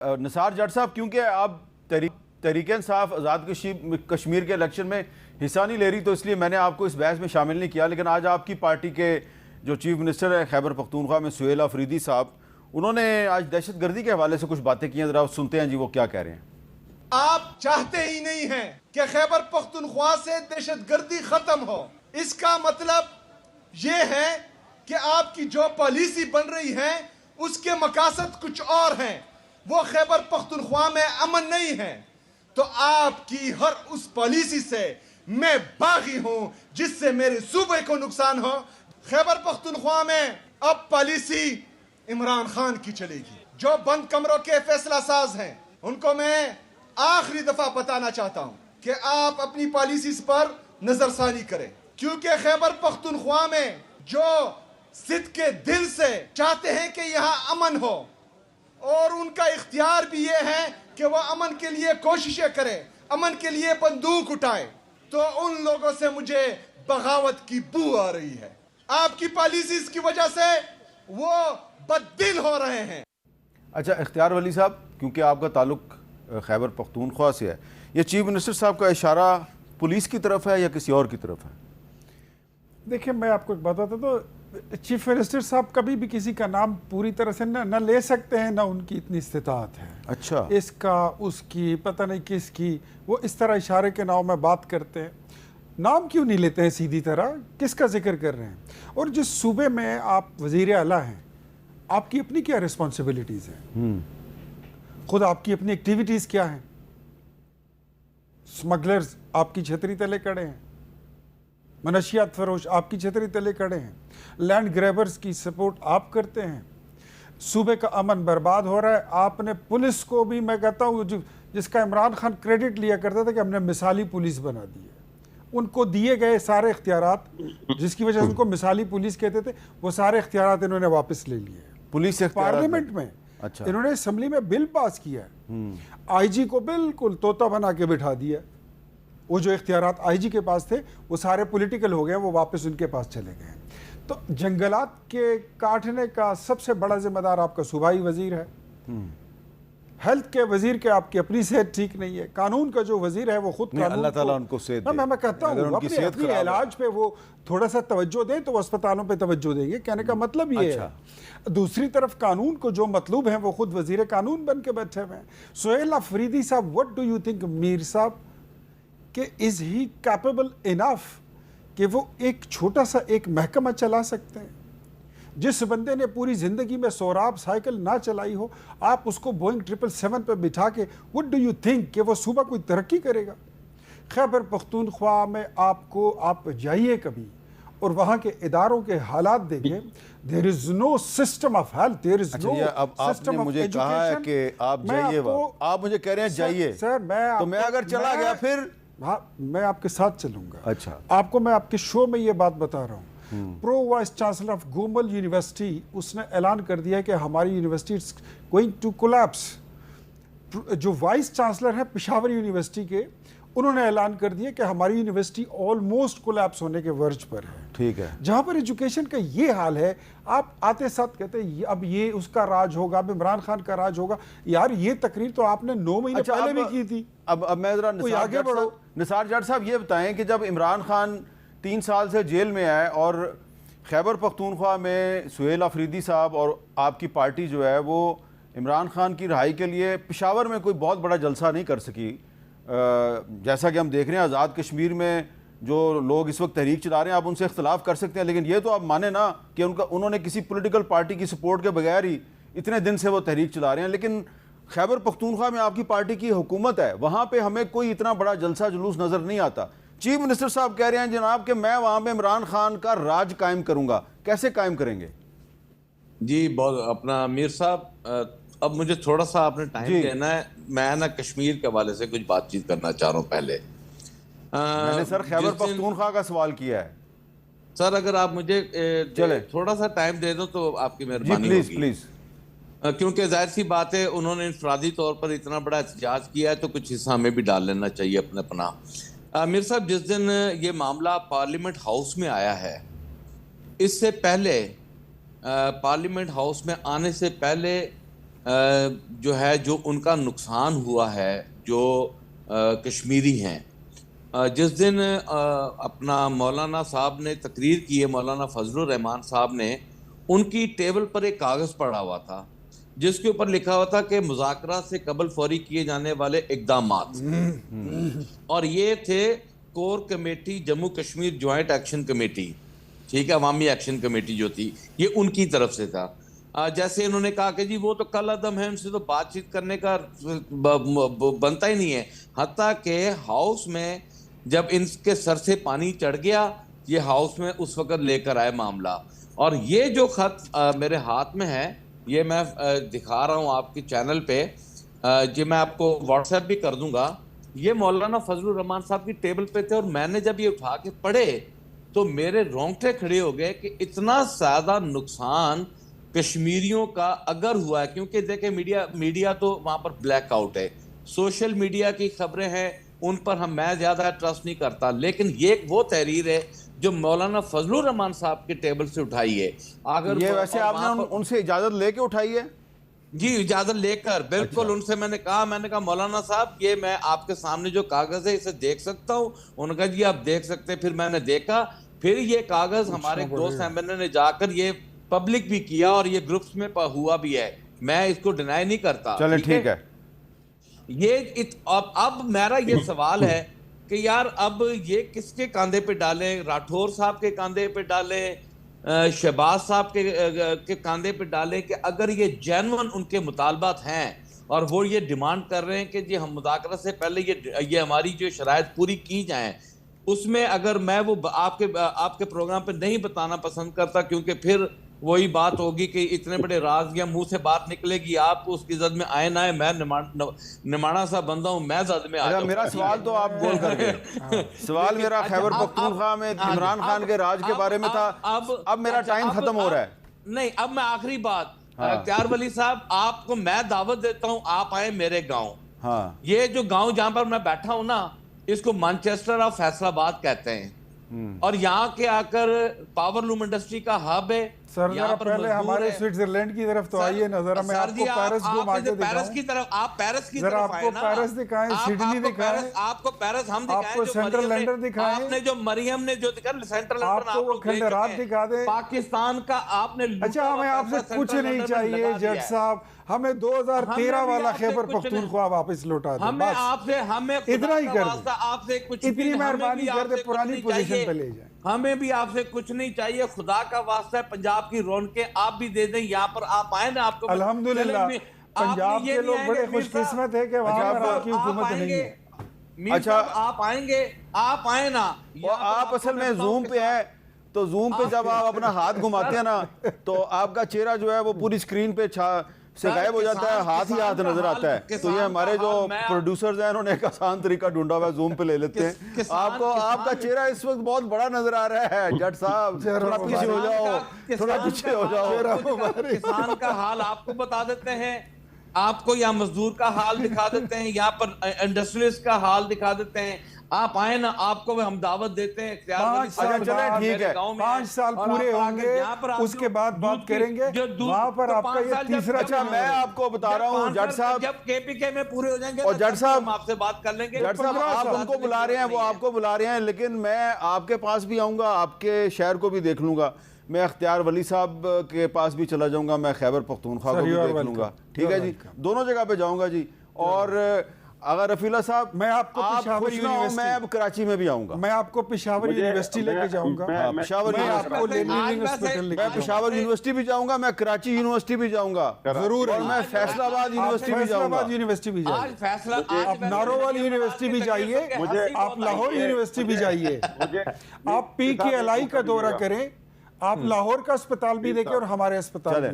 نثار جٹ صاحب، کیونکہ آپ تحریک انصاف آزاد کشمیر کے الیکشن میں حصہ نہیں لے رہی تو اس لیے میں نے آپ کو اس بحث میں شامل نہیں کیا، لیکن آج آپ کی پارٹی کے جو چیف منسٹر ہیں خیبر پختونخوا میں سہیل آفریدی صاحب، انہوں نے آج دہشت گردی کے حوالے سے کچھ باتیں کی ہیں، ذرا سنتے ہیں جی وہ کیا کہہ رہے ہیں۔ آپ چاہتے ہی نہیں ہیں کہ خیبر پختونخوا سے دہشت گردی ختم ہو۔ اس کا مطلب یہ ہے کہ آپ کی جو پالیسی بن رہی ہے اس کے مقاصد کچھ اور ہیں، وہ خیبر پختونخوا میں امن نہیں ہے۔ تو آپ کی ہر اس پالیسی سے میں باغی ہوں جس سے میرے صوبے کو نقصان ہو۔ خیبر پختونخوا میں اب پالیسی عمران خان کی چلے گی۔ جو بند کمروں کے فیصلہ ساز ہیں ان کو میں آخری دفعہ بتانا چاہتا ہوں کہ آپ اپنی پالیسیز پر نظر ثانی کریں، کیونکہ خیبر پختونخوا میں جو صدق کے دل سے چاہتے ہیں کہ یہاں امن ہو اور ان کا اختیار بھی یہ ہے کہ وہ امن کے لیے کوششیں کریں، امن کے لیے بندوق اٹھائیں، تو ان لوگوں سے مجھے بغاوت کی بو آ رہی ہے۔ آپ کی پالیسیز کی وجہ سے وہ بددل ہو رہے ہیں۔ اچھا اختیار ولی صاحب، کیونکہ آپ کا تعلق خیبر پختونخوا سے ہے، یہ چیف منسٹر صاحب کا اشارہ پولیس کی طرف ہے یا کسی اور کی طرف ہے؟ دیکھیں میں آپ کو ایک بتاتا تو چیف منسٹر صاحب کبھی بھی کسی کا نام پوری طرح سے نہ لے سکتے ہیں، نہ ان کی اتنی استطاعت ہے۔ اچھا، اس کا اس کی پتہ نہیں کس کی، وہ اس طرح اشارے کے نام میں بات کرتے ہیں۔ نام کیوں نہیں لیتے ہیں سیدھی طرح، کس کا ذکر کر رہے ہیں؟ اور جس صوبے میں آپ وزیر اعلیٰ ہیں، آپ کی اپنی کیا رسپانسبلٹیز ہیں؟ خود آپ کی اپنی ایکٹیویٹیز کیا ہیں؟ سمگلرز آپ کی چھتری تلے کھڑے ہیں، منشیات فروش آپ کی چھتری تلے کھڑے ہیں، لینڈ گریبرز کی سپورٹ آپ کرتے ہیں، صوبے کا امن برباد ہو رہا ہے۔ آپ نے پولیس کو بھی، میں کہتا ہوں جس کا عمران خان کریڈٹ لیا کرتا تھا کہ ہم نے مثالی پولیس بنا دی ہے، ان کو دیے گئے سارے اختیارات جس کی وجہ سے ان کو مثالی پولیس کہتے تھے، وہ سارے اختیارات انہوں نے واپس لے لیے۔ پولیس پارلیمنٹ میں اچھا انہوں نے اسمبلی میں بل پاس کیا ہے، آئی جی کو بالکل طوطا بنا کے بٹھا دیا۔ وہ جو اختیارات آئی جی کے پاس تھے وہ سارے پولیٹیکل ہو گئے، وہ واپس ان کے پاس چلے گئے۔ تو جنگلات کے کاٹنے کا سب سے بڑا ذمہ دار آپ کا صوبائی وزیر ہے، ہیلتھ کے وزیر کے آپ کی اپنی صحت ٹھیک نہیں ہے، قانون کا جو وزیر ہے وہ خود قانون اللہ تعالیٰ ان کو صحت دے۔ میں کہتا ہوں اپنے علاج پہ وہ تھوڑا سا توجہ دیں تو وہ اسپتالوں پہ توجہ دیں گے، کہنے کا مطلب یہ ہے۔ دوسری طرف قانون کو جو مطلوب ہیں وہ خود وزیر قانون بن کے بیٹھے ہوئے ہیں۔ سہیل آفریدی صاحب، what do you think میر صاحب کہ is he capable enough کہ وہ ایک چھوٹا سا ایک محکمہ چلا سکتے ہیں؟ جس بندے نے پوری زندگی میں سوراب سائیکل نہ چلائی ہو، آپ اس کو بوئنگ 777 پہ بٹھا کے what do you think کہ وہ صوبہ کوئی ترقی کرے گا؟ خیبر پختونخوا میں آپ جائیے کبھی اور وہاں کے اداروں کے حالات دیکھیں، there is no system of health, there is no اب آپ نے مجھے کہا ہے کہ آپ جائیے، آپ مجھے کہہ رہے ہیں جائیے، سر تو میں اگر چلا گیا پھر میں آپ کے ساتھ چلوں گا۔ اچھا، آپ کو میں آپ کے شو میں یہ بات بتا رہا ہوں۔ Pro vice chancellor of Gomal university, اس نے اعلان کر دیا کہ ہماری university is going to collapse. جو وائس چانسلر ہیں پشاور یونیورسٹی کے، انہوں نے اعلان کر دیا کہ ہماری یونیورسٹی آلموسٹ کولیپس ہونے کے ورج پر ہے۔ ٹھیک ہے، جہاں پر ایجوکیشن کا یہ حال ہے، آپ آتے ساتھ کہتے ہیں اب یہ اس کا راج ہوگا، اب عمران خان کا راج ہوگا۔ یار یہ تقریر تو آپ نے 9 مہینے پہلے بھی کی تھی۔ اب میں ذرا نثار جٹ صاحب یہ بتائیں کہ جب عمران خان 3 سال سے جیل میں آئے اور خیبر پختونخوا میں سہیل آفریدی صاحب اور آپ کی پارٹی جو ہے وہ عمران خان کی رہائی کے لیے پشاور میں کوئی بہت بڑا جلسہ نہیں کر سکی، جیسا کہ ہم دیکھ رہے ہیں آزاد کشمیر میں جو لوگ اس وقت تحریک چلا رہے ہیں، آپ ان سے اختلاف کر سکتے ہیں، لیکن یہ تو آپ مانیں نا کہ انہوں نے کسی پولیٹیکل پارٹی کی سپورٹ کے بغیر ہی اتنے دن سے وہ تحریک چلا رہے ہیں۔ لیکن خیبر پختونخوا میں آپ کی پارٹی کی حکومت ہے، وہاں پہ ہمیں کوئی اتنا بڑا جلسہ جلوس نظر نہیں آتا۔ چیف منسٹر صاحب کہہ رہے ہیں جناب کہ میں وہاں پہ عمران خان کا راج قائم کروں گا، کیسے قائم کریں گے؟ جی بہت اپنا میر صاحب، اب مجھے تھوڑا سا آپ نے ٹائم دینا ہے، میں نا کشمیر کے حوالے سے کچھ بات چیت کرنا چاہ رہا ہوں۔ پہلے میں نے سر خیبر پختونخوا کا سوال کیا ہے سر، اگر آپ مجھے تھوڑا سا ٹائم دے دو تو آپ کی مہربانی ہوگی، پلیز، کیونکہ ظاہر سی بات ہے انہوں نے انفرادی طور پر اتنا بڑا احتجاج کیا ہے تو کچھ حصہ ہمیں بھی ڈال لینا چاہیے اپنے پناہ۔ میر صاحب، جس دن یہ معاملہ پارلیمنٹ ہاؤس میں آیا ہے، اس سے پہلے پارلیمنٹ ہاؤس میں آنے سے پہلے جو ہے جو ان کا نقصان ہوا ہے جو کشمیری ہیں. جس دن اپنا مولانا صاحب نے تقریر کی ہے, مولانا فضل الرحمان صاحب نے, ان کی ٹیبل پر ایک کاغذ پڑا ہوا تھا جس کے اوپر لکھا ہوا تھا کہ مذاکرات سے قبل فوری کیے جانے والے اقدامات, اور یہ تھے core committee Jammu Kashmir joint action committee, ٹھیک ہے, عوامی ایکشن کمیٹی جو تھی, یہ ان کی طرف سے تھا. جیسے انہوں نے کہا کہ جی وہ تو کل عدم ہے, ان سے تو بات چیت کرنے کا بنتا ہی نہیں ہے, حتیٰ کہ ہاؤس میں جب ان کے سر سے پانی چڑھ گیا, یہ ہاؤس میں اس وقت لے کر آئے معاملہ. اور یہ جو خط میرے ہاتھ میں ہے, یہ میں دکھا رہا ہوں آپ کے چینل پہ, یہ میں آپ کو واٹس ایپ بھی کر دوں گا. یہ مولانا فضل الرحمان صاحب کی ٹیبل پہ تھے, اور میں نے جب یہ اٹھا کے پڑھے تو میرے رونگٹے کھڑے ہو گئے کہ اتنا زیادہ نقصان کشمیریوں کا اگر ہوا ہے, کیونکہ دیکھیں میڈیا تو وہاں پر بلیک آؤٹ ہے, سوشل میڈیا کی خبریں ہیں ان پر میں زیادہ ٹرسٹ نہیں کرتا, لیکن یہ وہ تحریر ہے جو مولانا فضل الرحمان صاحب کے ٹیبل سے اٹھائی ہے. اگر یہ ویسے آپ نے ان سے اجازت لے کے اٹھائی ہے؟ جی اجازت لے کر, بالکل. ان سے میں نے کہا مولانا صاحب یہ میں آپ کے سامنے جو کاغذ ہے اسے دیکھ سکتا ہوں؟ انہوں نے کہا جی آپ دیکھ سکتے ہیں. پھر میں نے دیکھا, پھر یہ کاغذ ہمارے دوست احمد نے جا کر یہ پبلک بھی کیا, اور یہ گروپس میں ہوا بھی ہے, میں اس کو ڈینائی نہیں کرتا. چلیں ٹھیک ہے. یہ اب میرا یہ سوال ہے کہ یار اب یہ کس کے کاندھے پہ ڈالیں؟ راٹھور صاحب کے کاندھے پہ ڈالیں, شہباز صاحب کے کاندھے پہ ڈالیں, کہ اگر یہ جینون ان کے مطالبات ہیں اور وہ یہ ڈیمانڈ کر رہے ہیں کہ جی ہم مذاکرات سے پہلے یہ ہماری جو شرائط پوری کی جائیں, اس میں اگر میں وہ آپ کے پروگرام پہ نہیں بتانا پسند کرتا, کیونکہ پھر وہی بات ہوگی کہ اتنے بڑے راز یا منہ سے بات نکلے گی, آپ اس کی زد میں آئے نہ آئے, میں نمانا سا بندہ ہوں, میں زد میں آ جاؤں. میرا سوال تو آپ گول کر گئے. سوال میرا خیبر پختونخوا میں عمران خان کے راج کے بارے میں تھا. اب میرا ٹائم ختم ہو رہا ہے. نہیں, اب میں آخری بات, اختیار ولی صاحب آپ کو میں دعوت دیتا ہوں, آپ آئیں میرے گاؤں. یہ جو گاؤں جہاں پر میں بیٹھا ہوں نا, اس کو مانچسٹر آف فیصل آباد کہتے ہیں, اور یہاں کے آ کر پاور لوم انڈسٹری کا ہب ہے. سر ذرا پہلے ہمارے سوئٹزرلینڈ کی طرف تو آئیے نظر, میں آپ کو پیرس گھما کے دکھاؤں. پیرس کی طرف, آپ پیرس کی ذرا طرف آپ آئے کو نا, پیرس دکھائیں, سڈنی دکھائیں, آپ کو پیرس ہم دکھائیں, آپ کو سینٹرل لنڈن دکھائیں, آپ نے جو مریم نے جو دکھا سینٹرل آپ کو وہ کھنڈرات دکھا دیں. پاکستان کا آپ نے, اچھا ہمیں آپ سے کچھ نہیں چاہیے جج صاحب, ہمیں 2013 والا خیبر پختونخوا واپس لوٹا دیں, ہمیں آپ سے, ہمیں اتنا ہی کر دیں, آپ سے کچھ اتنی مہربانی کر دیں, پرانی پوزیشن پہ لے جائیں. ہمیں بھی آپ سے کچھ نہیں چاہیے, خدا کا واسطہ ہے, پنجاب کی رونقیں آپ بھی دے دیں, یہاں پر آپ آئیں نا. آپ کو الحمدللہ پنجاب کے لوگ بڑے خوش قسمت ہے کہ وہاں پر آپ کی حکومت نہیں ہے. اچھا آپ آئیں گے, آپ آئیں نا. آپ اصل میں زوم پہ ہیں, تو زوم پہ جب آپ اپنا ہاتھ گھماتے ہیں نا, تو آپ کا چہرہ جو ہے وہ پوری سکرین پہ سے غائب ہو جاتا ہے, ہاتھ ہی ہاتھ نظر آتا ہے. تو یہ ہمارے جو پروڈیوسرز ہیں انہوں نے ایک آسان طریقہ ڈھونڈا ہوا ہے, زوم پہ لے لیتے ہیں. آپ کا چہرہ اس وقت بہت بڑا نظر آ رہا ہے جٹ صاحب, تھوڑا پیچھے ہو جاؤ, تھوڑا پیچھے ہو جاؤ. کسان کا حال آپ کو بتا دیتے ہیں, آپ کو یہاں مزدور کا حال دکھا دیتے ہیں, یہاں پر انڈسٹریلسٹ کا حال دکھا دیتے ہیں. آپ آئیں نا, آپ کو ہم دعوت دیتے ہیں. 5 سال پورے ہوں گے, اس کے بعد بات کریں گے, وہاں پر آپ کا یہ تیسرا. اچھا میں آپ کو بتا رہا ہوں جٹ صاحب, جب کے پی کے میں پورے ہو جائیں گے, اور جٹ صاحب آپ سے بات کر لیں گے. جٹ صاحب آپ ان کو بلا رہے ہیں, وہ آپ کو بلا رہے ہیں, لیکن میں آپ کے پاس بھی آؤں گا, آپ کے شہر کو بھی دیکھ لوں گا. میں اختیار ولی صاحب کے پاس بھی چلا جاؤں گا, میں خیبر پختونخوا کو بھی دیکھ لوں گا. ٹھیک ہے جی, دونوں جگہ پہ جاؤں گا جی. اور اگر رفیع اللہ صاحب, میں آپ کو پشاور یونیورسٹی, میں اب کراچی میں بھی آؤں گا, میں آپ کو پشاور یونیورسٹی لے کے جاؤں گا. پشاور یونیورسٹی بھی جاؤں گا, میں کراچی یونیورسٹی بھی جاؤں گا ضرور, اور میں فیصل آباد یونیورسٹی بھی جاؤں گا. یونیورسٹی بھی جائیے, آپ نارووال یونیورسٹی بھی جائیے, آپ لاہور یونیورسٹی بھی جائیے, آپ پی کے الائی کا دورہ کریں, آپ لاہور کا اسپتال بھی دیکھیں اور ہمارے اسپتال